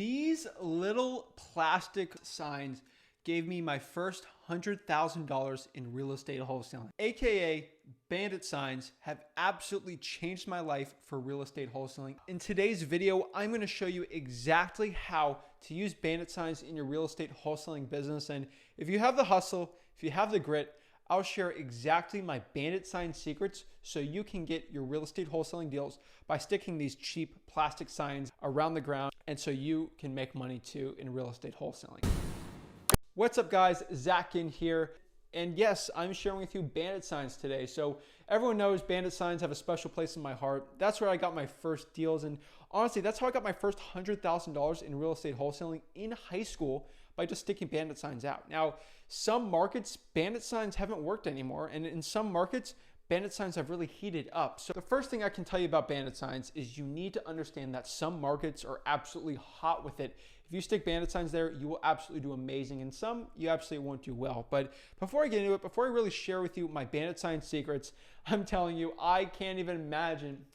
These little plastic signs gave me my first $100,000 in real estate wholesaling. AKA Bandit signs have absolutely changed my life for real estate wholesaling. In today's video, I'm gonna show you exactly how to use Bandit signs in your real estate wholesaling business. And if you have the hustle, if you have the grit, I'll share exactly my Bandit sign secrets so you can get your real estate wholesaling deals by sticking these cheap plastic signs around the ground, and so you can make money too in real estate wholesaling. What's up guys, Zach Ginn here. And yes, I'm sharing with you Bandit signs today. So everyone knows Bandit signs have a special place in my heart. That's where I got my first deals. And honestly, that's how I got my first $100,000 in real estate wholesaling in high school, by just sticking Bandit signs out. Now, some markets, Bandit signs haven't worked anymore. And in some markets, Bandit signs have really heated up. So the first thing I can tell you about Bandit signs is you need to understand that some markets are absolutely hot with it. If you stick Bandit signs there, you will absolutely do amazing. And some, you absolutely won't do well. But before I get into it, before I really share with you my Bandit sign secrets, I'm telling you, I can't even imagine.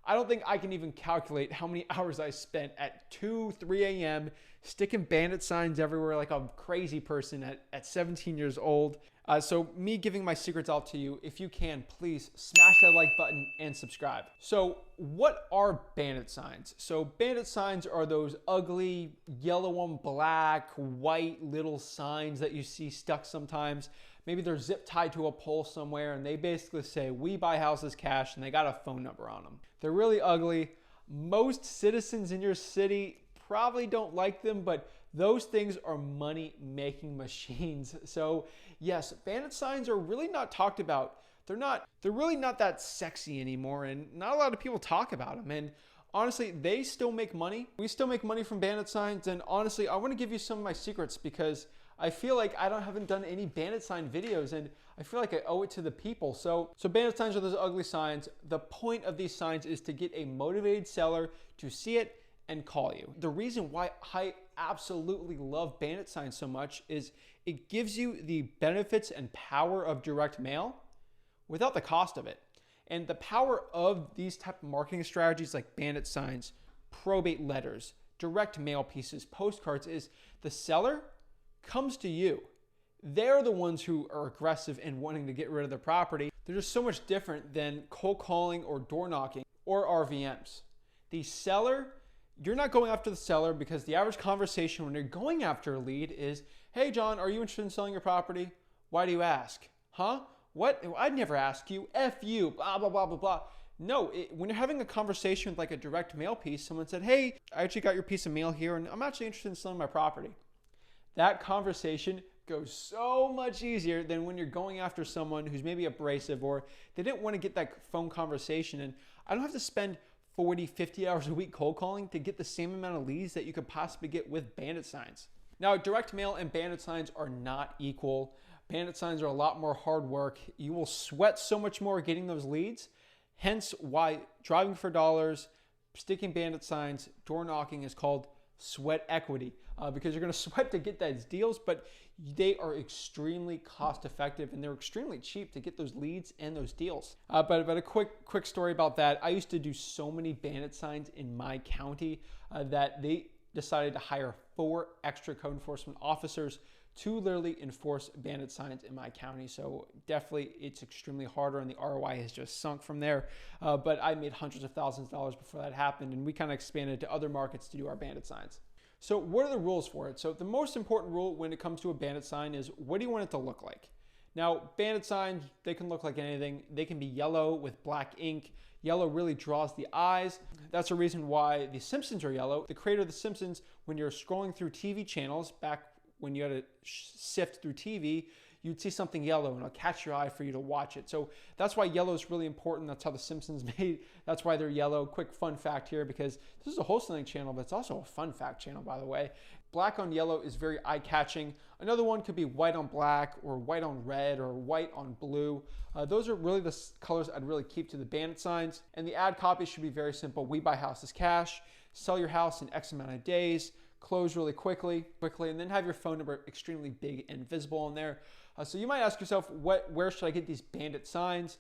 I don't think I can even calculate how many hours I spent at 2, 3 a.m. sticking Bandit signs everywhere like a crazy person at 17 years old. So me giving my secrets out to you, if you can, please smash that like button and subscribe. So what are Bandit signs? So Bandit signs are those ugly yellow on black, white little signs that you see stuck sometimes. Maybe they're zip tied to a pole somewhere and they basically say, "We buy houses cash," and they got a phone number on them. They're really ugly. Most citizens in your city probably don't like them, but those things are money-making machines. So yes, Bandit signs are really not talked about. They're really not that sexy anymore, and not a lot of people talk about them. And honestly, they still make money. We still make money from Bandit signs. And honestly, I want to give you some of my secrets because I feel like I haven't done any Bandit sign videos, and I feel like I owe it to the people. So Bandit signs are those ugly signs. The point of these signs is to get a motivated seller to see it and call you. The reason why I absolutely love Bandit signs so much is it gives you the benefits and power of direct mail without the cost of it. And the power of these type of marketing strategies like Bandit signs, probate letters, direct mail pieces, postcards is the seller comes to you. They're the ones who are aggressive and wanting to get rid of the property. They're just so much different than cold calling or door knocking or RVMs. The seller, you're not going after the seller, because the average conversation when you're going after a lead is, "Hey John, are you interested in selling your property? Why do you ask? Huh? What? I'd never ask you. F you, blah, blah, blah, blah, blah." No, when you're having a conversation with like a direct mail piece, someone said, "Hey, I actually got your piece of mail here and I'm actually interested in selling my property." That conversation goes so much easier than when you're going after someone who's maybe abrasive or they didn't want to get that phone conversation. And I don't have to spend 40, 50 hours a week cold calling to get the same amount of leads that you could possibly get with Bandit signs. Now, direct mail and Bandit signs are not equal. Bandit signs are a lot more hard work. You will sweat so much more getting those leads. Hence why driving for dollars, sticking Bandit signs, door knocking is called sweat equity, because you're going to sweat to get those deals, but they are extremely cost effective and they're extremely cheap to get those leads and those deals. But a quick story about that. I used to do so many Bandit signs in my county that they decided to hire 4 extra code enforcement officers to literally enforce Bandit signs in my county. So definitely it's extremely harder and the ROI has just sunk from there. But I made hundreds of thousands of dollars before that happened, and we kind of expanded to other markets to do our Bandit signs. So what are the rules for it? So the most important rule when it comes to a Bandit sign is, what do you want it to look like? Now, Bandit signs, they can look like anything. They can be yellow with black ink. Yellow really draws the eyes. That's the reason why the Simpsons are yellow. The creator of the Simpsons, when you're scrolling through TV channels back when you had to sift through TV, you'd see something yellow and it'll catch your eye for you to watch it. So that's why yellow is really important. That's how the Simpsons made. That's why they're yellow. Quick fun fact here, because this is a wholesaling channel, but it's also a fun fact channel, by the way. Black on yellow is very eye-catching. Another one could be white on black or white on red or white on blue. Those are really the colors I'd really keep to the Bandit signs. And the ad copy should be very simple. "We buy houses cash, sell your house in X amount of days, close really quickly, and then have your phone number extremely big and visible in there." So you might ask yourself, where should I get these Bandit signs?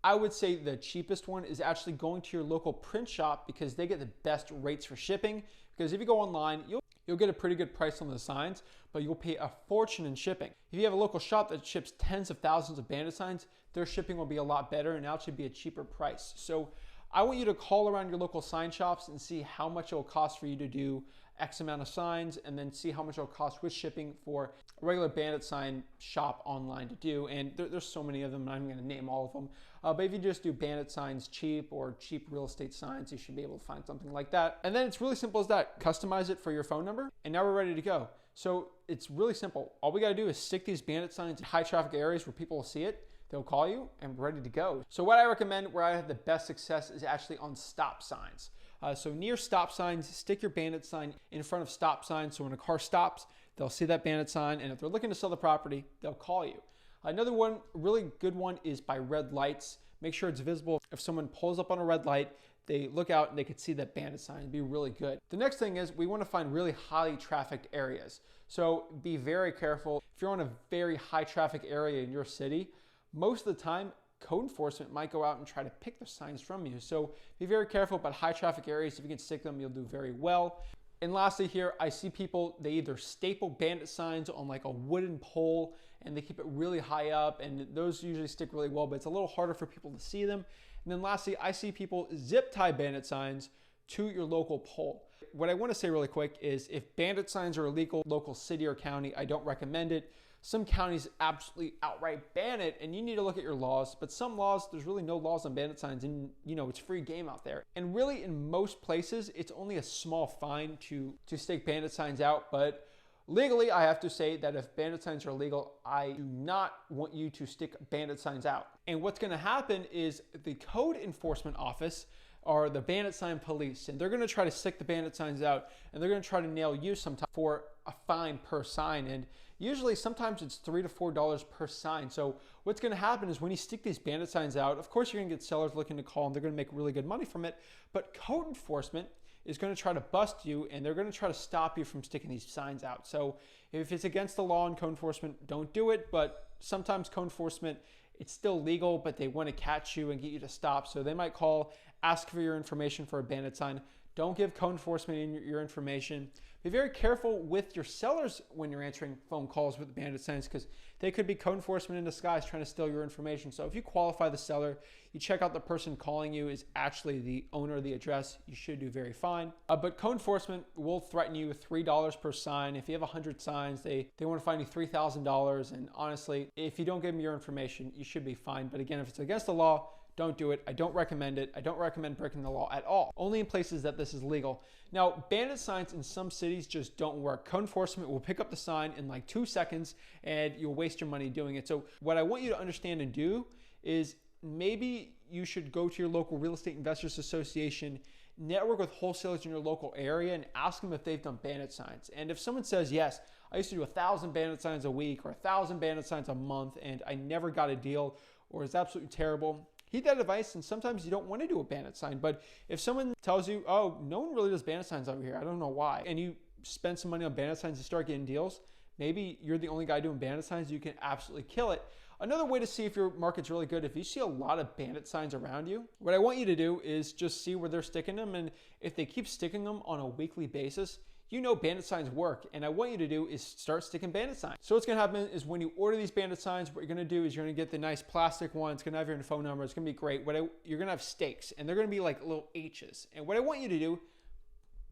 I would say the cheapest one is actually going to your local print shop, because they get the best rates for shipping. Because if you go online, you'll get a pretty good price on the signs, but you'll pay a fortune in shipping. If you have a local shop that ships tens of thousands of Bandit signs, their shipping will be a lot better and it'll actually be a cheaper price. So I want you to call around your local sign shops and see how much it will cost for you to do X amount of signs, and then see how much it'll cost with shipping for a regular Bandit sign shop online to do. And there's so many of them, I'm going to name all of them. But if you just do Bandit signs cheap or cheap real estate signs, you should be able to find something like that. And then it's really simple as that. Customize it for your phone number, and now we're ready to go. So it's really simple. All we got to do is stick these Bandit signs in high traffic areas where people will see it. They'll call you and we're ready to go. So what I recommend, where I have the best success, is actually on stop signs. So near stop signs, stick your Bandit sign in front of stop signs. So when a car stops, they'll see that Bandit sign, and if they're looking to sell the property, they'll call you. Another one, really good one, is by red lights. Make sure it's visible. If someone pulls up on a red light, they look out and they could see that Bandit sign. It'd be really good. The next thing is we want to find really highly trafficked areas. So be very careful. If you're on a very high traffic area in your city, most of the time, code enforcement might go out and try to pick the signs from you. So be very careful about high traffic areas. If you can stick them, you'll do very well. And lastly here, I see people, they either staple Bandit signs on like a wooden pole and they keep it really high up, and those usually stick really well, but it's a little harder for people to see them. And then lastly, I see people zip tie Bandit signs to your local pole. What I want to say really quick is if Bandit signs are illegal, local city or county, I don't recommend it. Some counties absolutely outright ban it, and you need to look at your laws. But some laws, there's really no laws on Bandit signs, and it's free game out there. And really, in most places, it's only a small fine to stake Bandit signs out. But legally, I have to say that if Bandit signs are illegal, I do not want you to stick Bandit signs out. And what's going to happen is the code enforcement office are the Bandit sign police, and they're going to try to stick the Bandit signs out, and they're going to try to nail you sometime for a fine per sign. And usually sometimes it's $3 to $4 per sign. So what's going to happen is when you stick these Bandit signs out, of course you're going to get sellers looking to call, and they're going to make really good money from it. But code enforcement is going to try to bust you, and they're going to try to stop you from sticking these signs out. So if it's against the law in code enforcement, don't do it. But sometimes code enforcement, it's still legal, but they want to catch you and get you to stop. So they might call, ask for your information for a Bandit sign. Don't give code enforcement your information. Be very careful with your sellers when you're answering phone calls with Bandit signs, because they could be code enforcement in disguise trying to steal your information. So if you qualify the seller, you check out the person calling you is actually the owner of the address, you should do very fine. But code enforcement will threaten you with $3 per sign. If you have 100 signs, they want to fine you $3,000. And honestly, if you don't give them your information, you should be fine. But again, if it's against the law, don't do it. I don't recommend it. I don't recommend breaking the law at all. Only in places that this is legal. Now, Bandit signs in some cities just don't work. Code enforcement will pick up the sign in like 2 seconds and you'll waste your money doing it. So what I want you to understand and do is maybe you should go to your local real estate investors association, network with wholesalers in your local area, and ask them if they've done Bandit signs. And if someone says, yes, I used to do 1,000 Bandit signs a week or 1,000 Bandit signs a month and I never got a deal, or it's absolutely terrible, heed that advice. And sometimes you don't want to do a Bandit sign. But if someone tells you, oh, no one really does Bandit signs over here, I don't know why, and you spend some money on Bandit signs and start getting deals, maybe you're the only guy doing Bandit signs, you can absolutely kill it. Another way to see if your market's really good, if you see a lot of Bandit signs around you, what I want you to do is just see where they're sticking them. And if they keep sticking them on a weekly basis, you know Bandit signs work. And I want you to do is start sticking Bandit signs. So what's going to happen is when you order these Bandit signs, what you're going to do is you're going to get the nice plastic one. It's going to have your phone number. It's going to be great. You're going to have stakes, and they're going to be like little H's. And what I want you to do,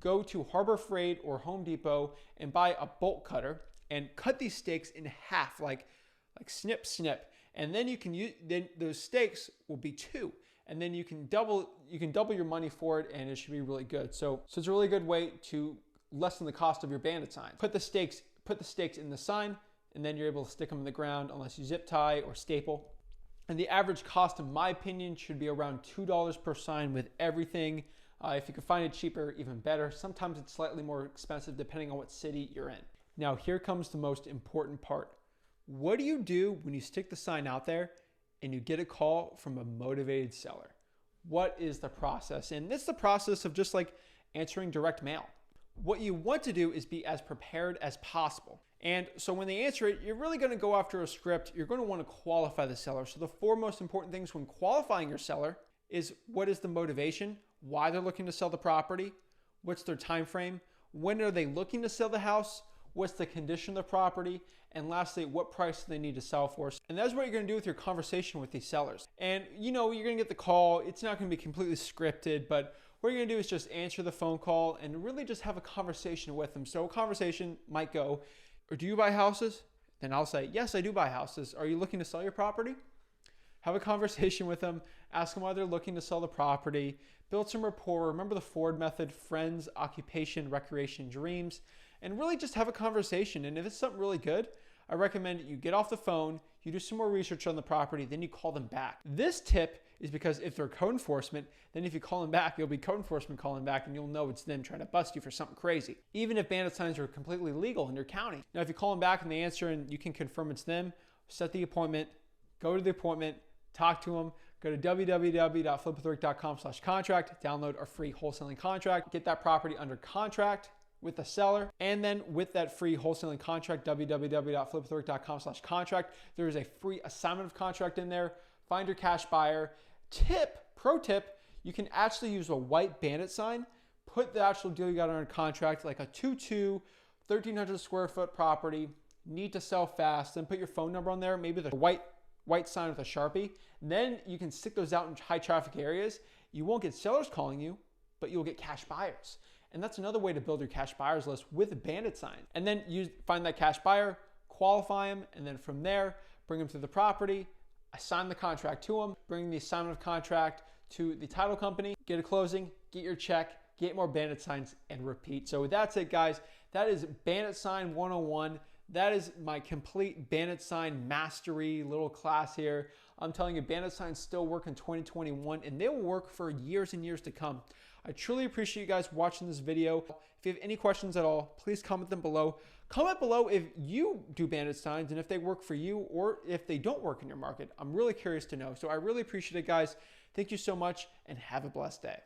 go to Harbor Freight or Home Depot and buy a bolt cutter and cut these stakes in half, like snip, snip. And then you can use, then those stakes will be 2. And then you can double your money for it, and it should be really good. So it's a really good way to lessen the cost of your Bandit sign. Put the stakes in the sign, and then you're able to stick them in the ground unless you zip tie or staple. And the average cost, in my opinion, should be around $2 per sign with everything. If you can find it cheaper, even better. Sometimes it's slightly more expensive depending on what city you're in. Now, here comes the most important part. What do you do when you stick the sign out there and you get a call from a motivated seller? What is the process? And it's the process of just like answering direct mail. What you want to do is be as prepared as possible. And so when they answer it, you're really going to go after a script. You're going to want to qualify the seller. So the 4 most important things when qualifying your seller is what is the motivation, why they're looking to sell the property, what's their time frame, when are they looking to sell the house, what's the condition of the property, and lastly, what price do they need to sell for. And that's what you're gonna do with your conversation with these sellers. And you're gonna get the call. It's not gonna be completely scripted, but what you're gonna do is just answer the phone call and really just have a conversation with them. So a conversation might go, or do you buy houses? Then I'll say, yes, I do buy houses. Are you looking to sell your property? Have a conversation with them, ask them why they're looking to sell the property, build some rapport. Remember the Ford method: friends, occupation, recreation, dreams, and really just have a conversation. And if it's something really good, I recommend you get off the phone, you do some more research on the property, then you call them back. This tip is because if they're code enforcement, then if you call them back, you'll be code enforcement calling back and you'll know it's them trying to bust you for something crazy. Even if bandit signs are completely legal in your county. Now, if you call them back and they answer and you can confirm it's them, set the appointment, go to the appointment, talk to them, go to www.flipwithrick.com/contract, download our free wholesaling contract, get that property under contract with the seller. And then with that free wholesaling contract, www.flipwithrick.com/contract, there is a free assignment of contract in there. Find your cash buyer. Pro tip, you can actually use a white bandit sign, put the actual deal you got under contract, like a 2.2, 1,300 square foot property, need to sell fast, then put your phone number on there, maybe the white sign with a Sharpie. Then you can stick those out in high traffic areas. You won't get sellers calling you, but you'll get cash buyers. And that's another way to build your cash buyers list with a bandit sign. And then you find that cash buyer, qualify them, and then from there, bring them to the property, assign the contract to them, bring the assignment of contract to the title company, get a closing, get your check, get more bandit signs, and repeat. So that's it, guys. That is Bandit Sign 101. That is my complete bandit sign mastery little class here. I'm telling you, bandit signs still work in 2021, and they will work for years and years to come. I truly appreciate you guys watching this video. If you have any questions at all, please comment them below. Comment below if you do bandit signs and if they work for you or if they don't work in your market. I'm really curious to know. So I really appreciate it, guys. Thank you so much and have a blessed day.